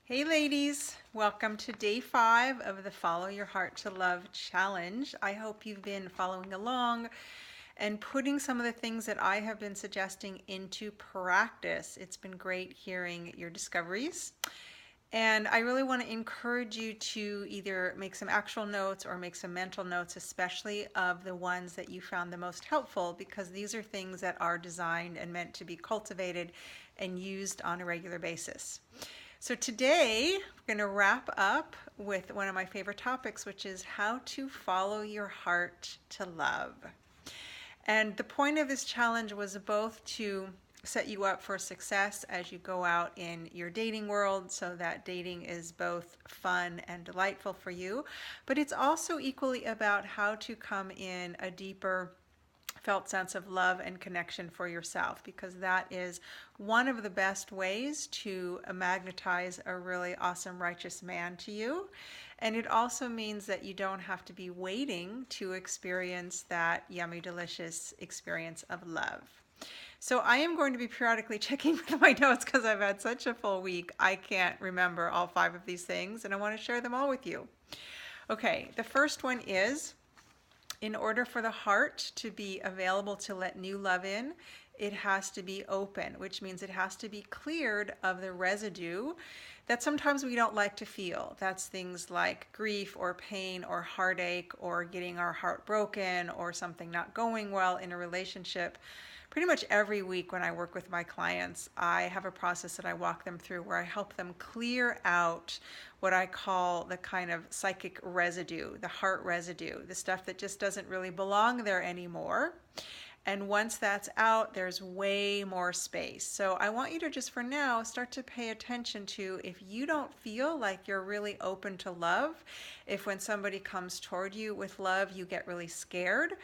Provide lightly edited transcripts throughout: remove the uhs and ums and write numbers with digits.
Hey ladies, welcome to day 5 of the Follow Your Heart to Love challenge. I hope you've been following along and putting some of the things that I have been suggesting into practice. It's been great hearing your discoveries. And I really want to encourage you to either make some actual notes or make some mental notes, especially of the ones that you found the most helpful, because these are things that are designed and meant to be cultivated and used on a regular basis. So today, we're going to wrap up with one of my favorite topics, which is how to follow your heart to love. And the point of this challenge was both to set you up for success as you go out in your dating world so that dating is both fun and delightful for you, but it's also equally about how to come in a deeper felt sense of love and connection for yourself, because that is one of the best ways to magnetize a really awesome, righteous man to you. And it also means that you don't have to be waiting to experience that yummy, delicious experience of love. So I am going to be periodically checking with my notes because I've had such a full week. I can't remember all 5 of these things, and I want to share them all with you. Okay, the first one is, in order for the heart to be available to let new love in, it has to be open, which means it has to be cleared of the residue that sometimes we don't like to feel. That's things like grief or pain or heartache or getting our heart broken or something not going well in a relationship. Pretty much every week when I work with my clients, I have a process that I walk them through where I help them clear out what I call the kind of psychic residue, the heart residue, the stuff that just doesn't really belong there anymore. And once that's out, there's way more space. So I want you to just for now start to pay attention to, if you don't feel like you're really open to love, if when somebody comes toward you with love, you get really scared,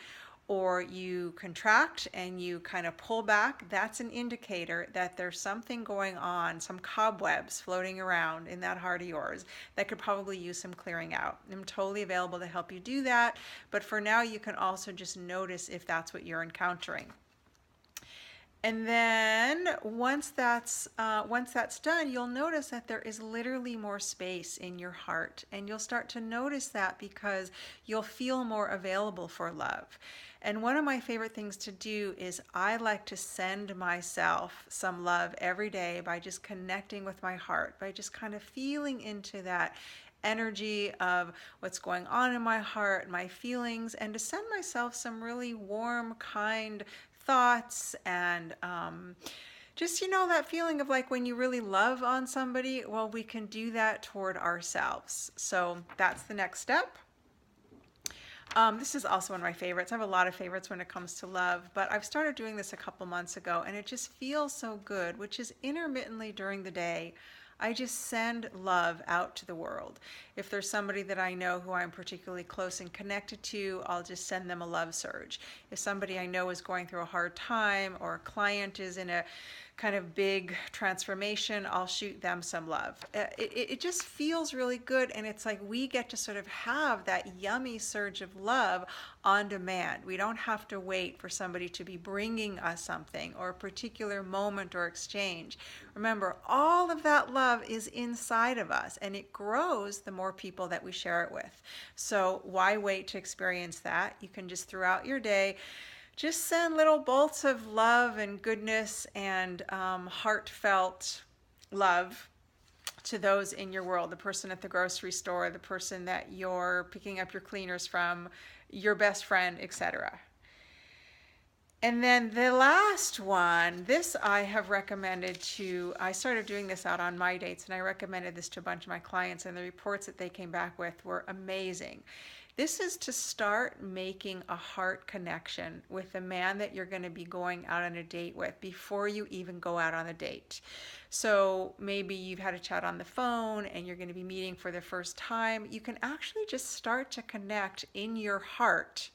or you contract and you kind of pull back, that's an indicator that there's something going on, some cobwebs floating around in that heart of yours that could probably use some clearing out. I'm totally available to help you do that, but for now you can also just notice if that's what you're encountering. And then once that's done, you'll notice that there is literally more space in your heart, and you'll start to notice that because you'll feel more available for love. And one of my favorite things to do is I like to send myself some love every day by just connecting with my heart, by just kind of feeling into that energy of what's going on in my heart, my feelings, and to send myself some really warm, kind thoughts and just, that feeling of like when you really love on somebody, well, we can do that toward ourselves. So that's the next step. This is also one of my favorites. I have a lot of favorites when it comes to love, but I've started doing this a couple months ago and it just feels so good, which is intermittently during the day. I just send love out to the world. If there's somebody that I know who I'm particularly close and connected to, I'll just send them a love surge. If somebody I know is going through a hard time, or a client is in a kind of big transformation, I'll shoot them some love. It just feels really good, and it's like we get to sort of have that yummy surge of love on demand. We don't have to wait for somebody to be bringing us something or a particular moment or exchange. Remember, all of that love is inside of us, and it grows the more people that we share it with. So why wait to experience that? You can just throughout your day just send little bolts of love and goodness and heartfelt love to those in your world, the person at the grocery store, the person that you're picking up your cleaners from, your best friend, etc. And then the last one, this I have recommended I started doing this out on my dates, and I recommended this to a bunch of my clients, and the reports that they came back with were amazing. This is to start making a heart connection with the man that you're going to be going out on a date with before you even go out on a date. So maybe you've had a chat on the phone and you're going to be meeting for the first time. You can actually just start to connect in your heart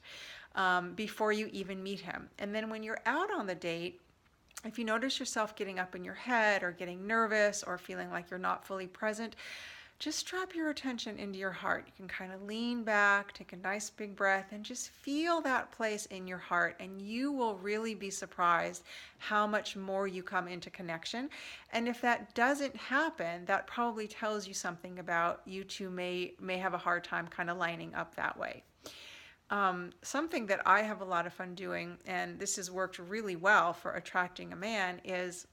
before you even meet him. And then when you're out on the date, if you notice yourself getting up in your head or getting nervous or feeling like you're not fully present, just drop your attention into your heart. You can kind of lean back, take a nice big breath, and just feel that place in your heart. And you will really be surprised how much more you come into connection. And if that doesn't happen, that probably tells you something about you two may have a hard time kind of lining up that way. Something that I have a lot of fun doing, and this has worked really well for attracting a man, is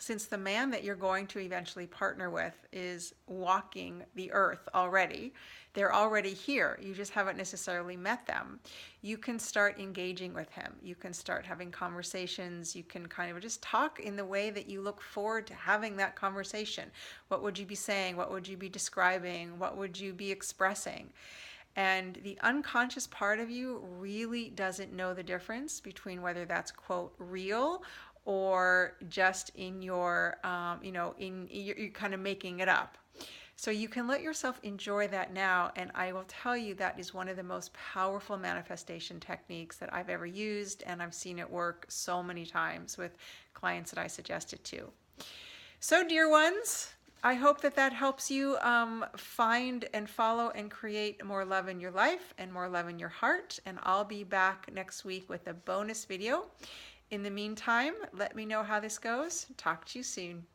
since the man that you're going to eventually partner with is walking the earth already, they're already here. You just haven't necessarily met them. You can start engaging with him. You can start having conversations. You can kind of just talk in the way that you look forward to having that conversation. What would you be saying? What would you be describing? What would you be expressing? And the unconscious part of you really doesn't know the difference between whether that's, quote, real or just in your, you're kind of making it up. So you can let yourself enjoy that now. And I will tell you that is one of the most powerful manifestation techniques that I've ever used. And I've seen it work so many times with clients that I suggest it to. So, dear ones, I hope that that helps you find and follow and create more love in your life and more love in your heart. And I'll be back next week with a bonus video. In the meantime, let me know how this goes. Talk to you soon.